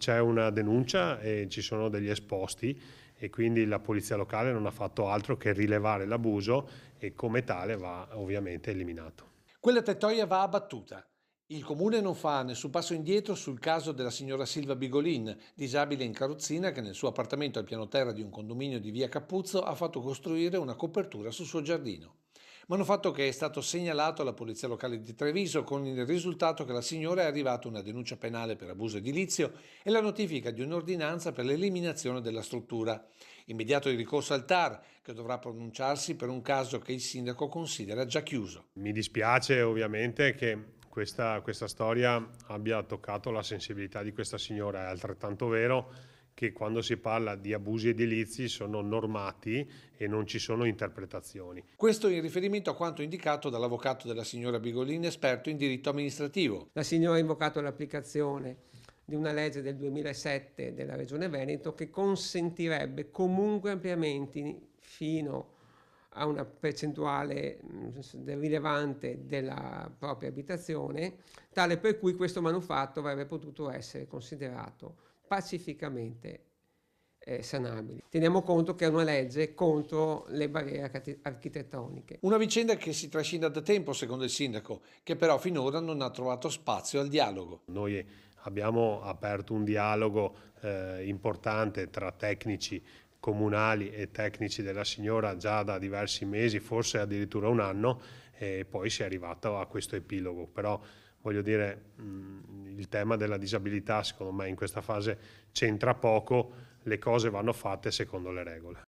c'è una denuncia e ci sono degli esposti e quindi la polizia locale non ha fatto altro che rilevare l'abuso e come tale va ovviamente eliminato. Quella tettoia va abbattuta. Il comune non fa nessun passo indietro sul caso della signora Silvia Bigolin, disabile in carrozzina che nel suo appartamento al piano terra di un condominio di via Capuzzo ha fatto costruire una copertura sul suo giardino. Manufatto che è stato segnalato alla polizia locale di Treviso con il risultato che la signora è arrivata una denuncia penale per abuso edilizio e la notifica di un'ordinanza per l'eliminazione della struttura. Immediato il ricorso al TAR che dovrà pronunciarsi per un caso che il sindaco considera già chiuso. Mi dispiace ovviamente che questa storia abbia toccato la sensibilità di questa signora, è altrettanto vero che quando si parla di abusi edilizi sono normati e non ci sono interpretazioni. Questo in riferimento a quanto indicato dall'avvocato della signora Bigolin, esperto in diritto amministrativo. La signora ha invocato l'applicazione di una legge del 2007 della Regione Veneto che consentirebbe comunque ampliamenti fino a una percentuale rilevante della propria abitazione, tale per cui questo manufatto avrebbe potuto essere considerato pacificamente sanabile. Teniamo conto che è una legge contro le barriere architettoniche. Una vicenda che si trascina da tempo, secondo il sindaco, che però finora non ha trovato spazio al dialogo. Noi abbiamo aperto un dialogo importante tra tecnici comunali e tecnici della signora già da diversi mesi, forse addirittura un anno, e poi si è arrivato a questo epilogo. Però voglio dire, il tema della disabilità secondo me in questa fase c'entra poco, le cose vanno fatte secondo le regole.